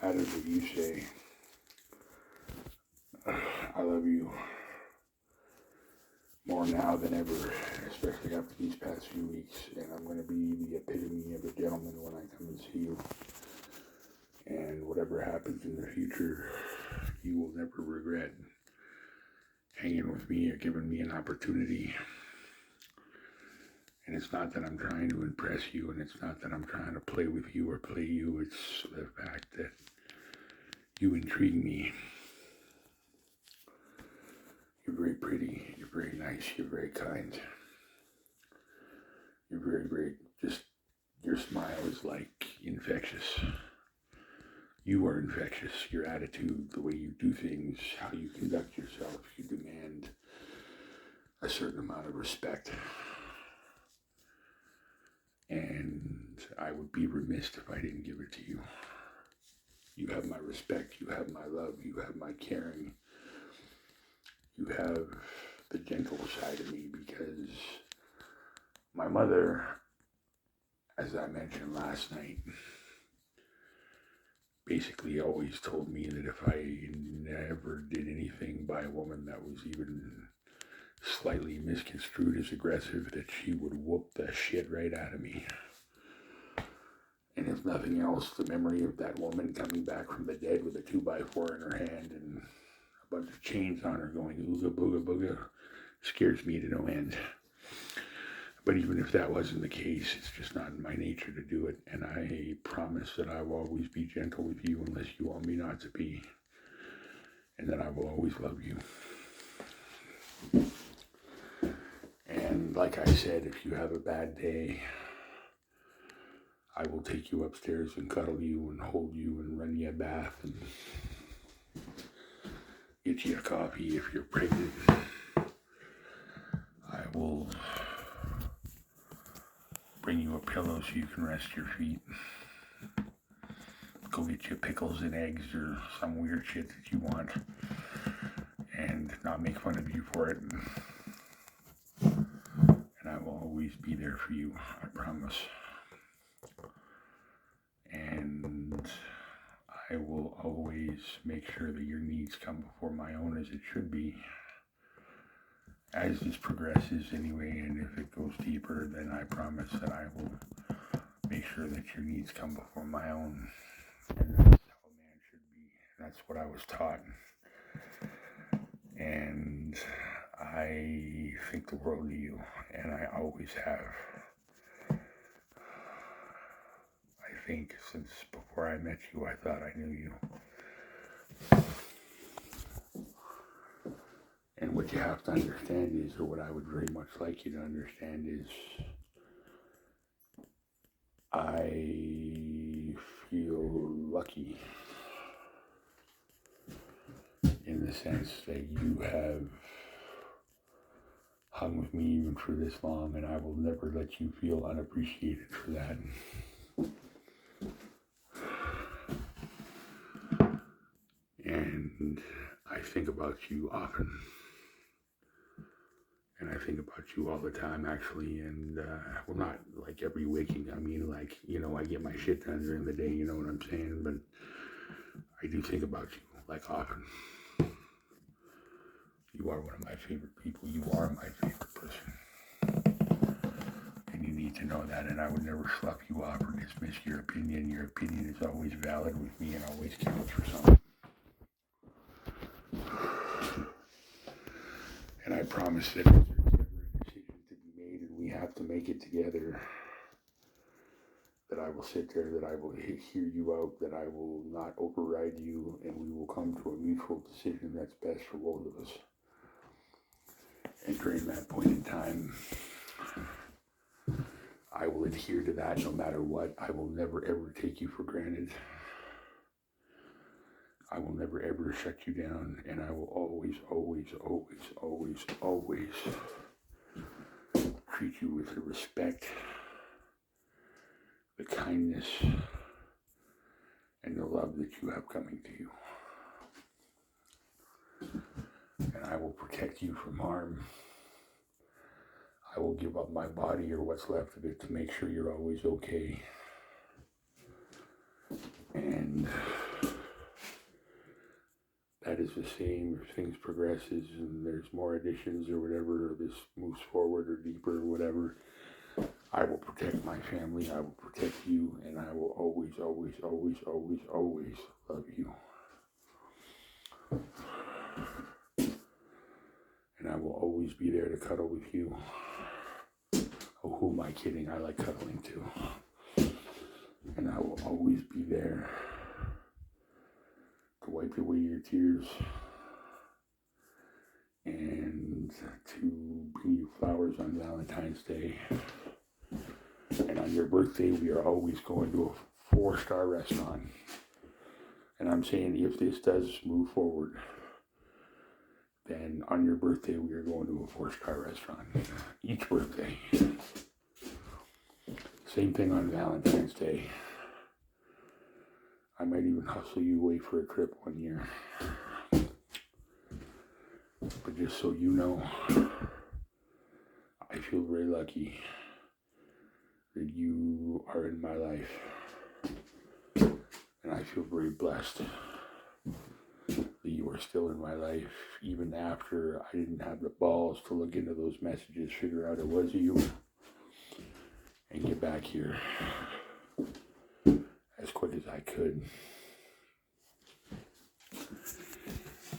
matter that you say, I love you more now than ever, especially after these past few weeks. And I'm going to be the epitome of a gentleman when I come and see you. And whatever happens in the future, you will never regret hanging with me or giving me an opportunity. And it's not that I'm trying to impress you, and it's not that I'm trying to play with you or play you. It's the fact that you intrigue me. You're very pretty, you're very nice, you're very kind. You're very, just, your smile is like infectious. You are infectious. Your attitude, the way you do things, how you conduct yourself, you demand a certain amount of respect. And I would be remiss if I didn't give it to you. You have my respect, you have my love, you have my caring. You have the gentle side of me, because my mother, as I mentioned last night, basically always told me that if I never did anything by a woman that was even slightly misconstrued as aggressive, that she would whoop the shit right out of me. And if nothing else, the memory of that woman coming back from the dead with a 2x4 in her hand and a bunch of chains on her going ooga booga booga scares me to no end. But even if that wasn't the case, it's just not in my nature to do it. And I promise that I will always be gentle with you unless you want me not to be. And that I will always love you. And like I said, if you have a bad day, I will take you upstairs and cuddle you and hold you and run you a bath and get you a coffee if you're pregnant. I will bring you a pillow so you can rest your feet. Go get you pickles and eggs or some weird shit that you want, and not make fun of you for it. And I will always be there for you, I promise. And I will always make sure that your needs come before my own, as it should be. As this progresses anyway, and if it goes deeper, then I promise that I will make sure that your needs come before my own. And that's how a man should be. That's what I was taught. And I think the world of you, and I always have. I think since before I met you, I thought I knew you. And what you have to understand is, or what I would very much like you to understand is, I feel lucky in the sense that you have hung with me even for this long, and I will never let you feel unappreciated for that. And I think about you often. And I think about you all the time, actually, and, well, not like every waking, I mean, like, I get my shit done during the day, you know what I'm saying, but I do think about you, like, often. You are one of my favorite people, you are my favorite person, and you need to know that, and I would never slough you off or dismiss your opinion is always valid with me and always counts for something. And I promise that if there's ever a decision to be made and we have to make it together, that I will sit there, that I will hear you out, that I will not override you, and we will come to a mutual decision that's best for both of us. And during that point in time, I will adhere to that no matter what. I will never ever take you for granted. I will never ever shut you down, and I will always treat you with the respect, the kindness, and the love that you have coming to you. And I will protect you from harm. I will give up my body or what's left of it to make sure you're always okay. And is the same, if things progresses and there's more additions or whatever, or this moves forward or deeper or whatever, I will protect my family, I will protect you, and I will always, always, always, always, always love you. And I will always be there to cuddle with you. Oh, who am I kidding? I like cuddling too. And I will always be there to wipe away your tears and to bring you flowers on Valentine's Day. And on your birthday, we are always going to a 4-star restaurant. And I'm saying if this does move forward, then on your birthday, we are going to a 4-star restaurant. Each birthday. Same thing on Valentine's Day. I might even hustle you away for a trip one year. But just so you know, I feel very lucky that you are in my life. And I feel very blessed that you are still in my life, even after I didn't have the balls to look into those messages, figure out it was you, and get back here as quick as I could.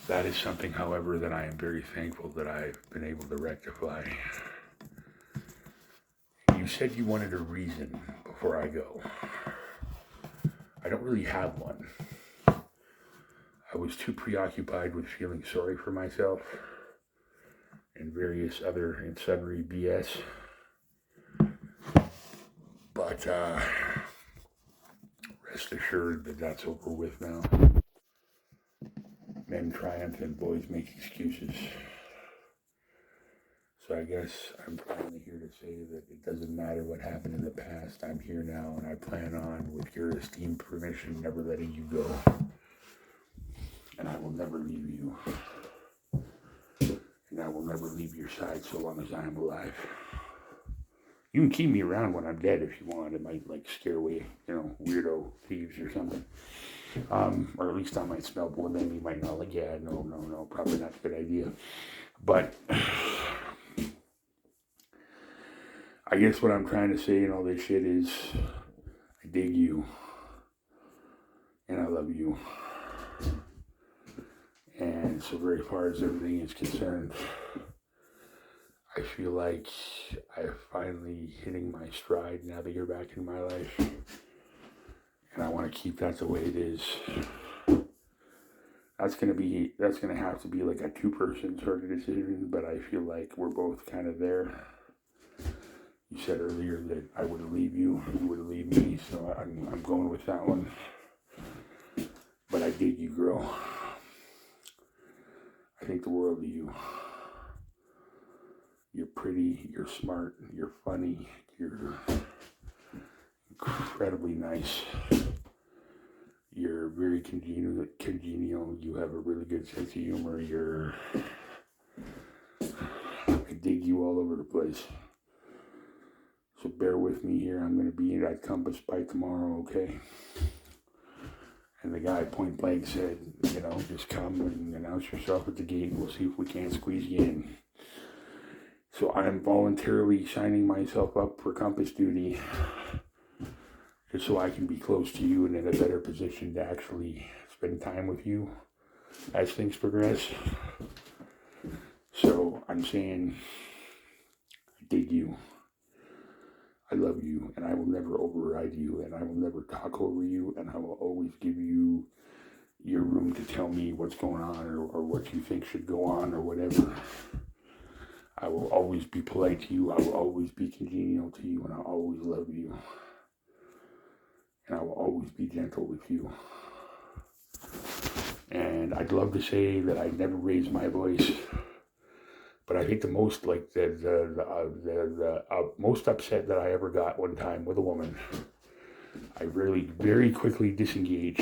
That is something, however, that I am very thankful that I've been able to rectify. You said you wanted a reason before I go. I don't really have one. I was too preoccupied with feeling sorry for myself and various other and sundry BS. But rest assured that that's over with now. Men triumph and boys make excuses. So I guess I'm finally here to say that it doesn't matter what happened in the past. I'm here now, and I plan on, with your esteemed permission, never letting you go. And I will never leave you. And I will never leave your side so long as I am alive. You can keep me around when I'm dead if you want. It might scare away, weirdo thieves or something. Or at least I might smell blood, then you might not no, probably not a good idea. But I guess what I'm trying to say in all this shit is I dig you and I love you. And so very far as everything is concerned, I feel like I'm finally hitting my stride now that you're back in my life. And I want to keep that the way it is. That's going to have to be like a 2-person sort of decision, but I feel like we're both kind of there. You said earlier that I wouldn't leave you, you wouldn't leave me, so I'm going with that one. But I dig you, girl. I think the world of you. You're pretty, you're smart, you're funny, you're incredibly nice. You're very congenial. You have a really good sense of humor. I dig you all over the place. So bear with me here. I'm going to be at Compass by tomorrow, okay? And the guy point blank said, just come and announce yourself at the gate. We'll see if we can't squeeze you in. So I'm voluntarily signing myself up for Compass duty just so I can be close to you and in a better position to actually spend time with you as things progress. So I'm saying, I dig you. I love you, and I will never override you, and I will never talk over you, and I will always give you your room to tell me what's going on or what you think should go on or whatever. I will always be polite to you. I will always be congenial to you, and I'll always love you. And I will always be gentle with you. And I'd love to say that I never raise my voice, but I think the most most upset that I ever got one time with a woman, I really very quickly disengaged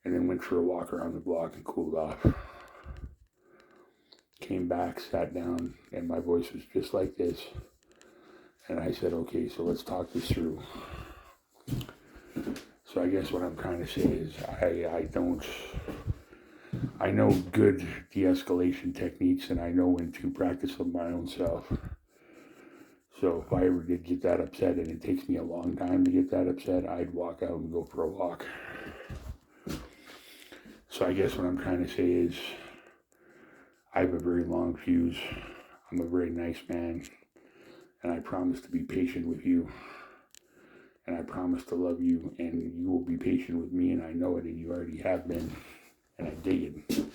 and then went for a walk around the block and cooled off. Came back, sat down, and my voice was just like this. And I said, okay, so let's talk this through. So I guess what I'm trying to say is I don't I know good de-escalation techniques, and I know when to practice them my own self. So if I ever did get that upset, and it takes me a long time to get that upset, I'd walk out and go for a walk. So I guess what I'm trying to say is I have a very long fuse. I'm a very nice man, and I promise to be patient with you, and I promise to love you, and you will be patient with me, and I know it, and you already have been, and I dig it.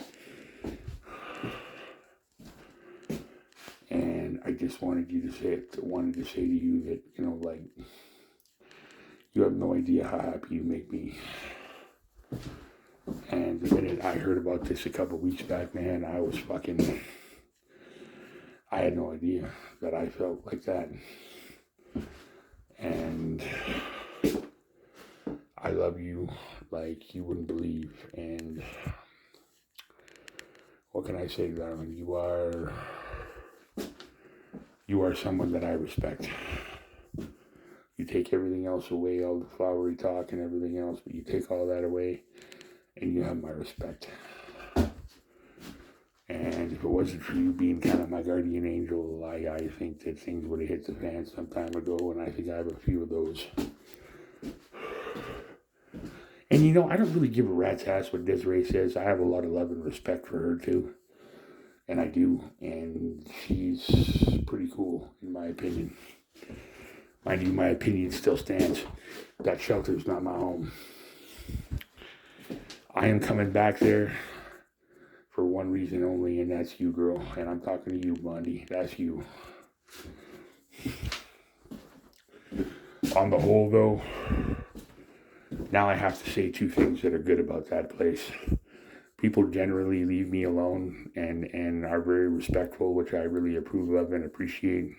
And I just wanted to say to you that, like, you have no idea how happy you make me. And the minute I heard about this a couple weeks back, man, I had no idea that I felt like that. And I love you like you wouldn't believe. And what can I say, darling? You are someone that I respect. You take everything else away, all the flowery talk and everything else, but you take all that away, and you have my respect. And if it wasn't for you being kind of my guardian angel, I think that things would have hit the fan some time ago, and I think I have a few of those. And I don't really give a rat's ass what Desiree says. I have a lot of love and respect for her too. And I do. And she's pretty cool, in my opinion. Mind you, my opinion still stands. That shelter's not my home. I am coming back there for one reason only, and that's you, girl. And I'm talking to you, Bundy. That's you. On the whole, though, now I have to say two things that are good about that place. People generally leave me alone and are very respectful, which I really approve of and appreciate.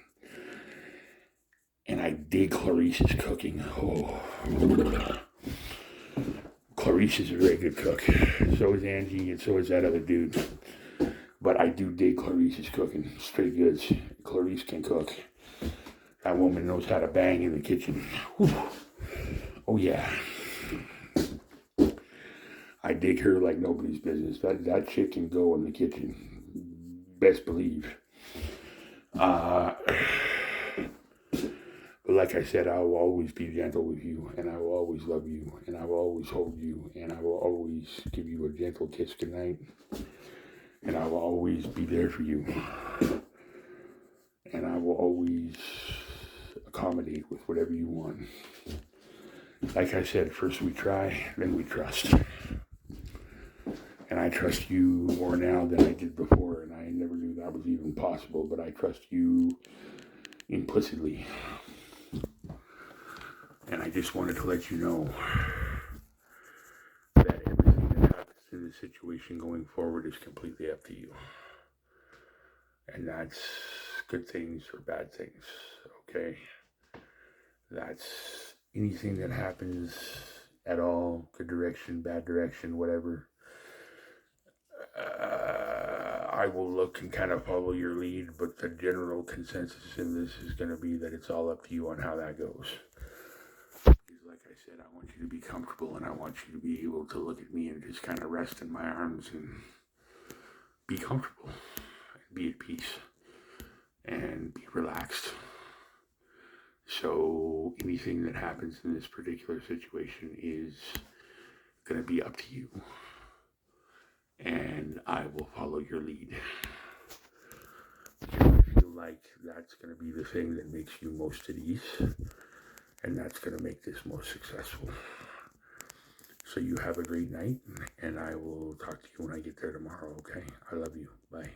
And I dig Clarice's cooking. Oh. Clarice is a very good cook. So is Angie, and so is that other dude. But I do dig Clarice's cooking. Straight goods. Clarice can cook. That woman knows how to bang in the kitchen. Whew. Oh, yeah. I dig her like nobody's business. That chick can go in the kitchen. Best believe. But like I said, I will always be gentle with you, and I will always love you, and I will always hold you, and I will always give you a gentle kiss goodnight, and I will always be there for you, and I will always accommodate with whatever you want. Like I said, first we try, then we trust. And I trust you more now than I did before, and I never knew that was even possible, but I trust you implicitly. And I just wanted to let you know that everything that happens in this situation going forward is completely up to you. And that's good things or bad things, okay? That's anything that happens at all, good direction, bad direction, whatever. I will look and kind of follow your lead, but the general consensus in this is going to be that it's all up to you on how that goes. Like I said, I want you to be comfortable, and I want you to be able to look at me and just kind of rest in my arms and be comfortable and be at peace and be relaxed. So anything that happens in this particular situation is going to be up to you, and I will follow your lead. I feel like that's going to be the thing that makes you most at ease, and that's going to make this most successful. So you have a great night, and I will talk to you when I get there tomorrow, okay? I love you. Bye.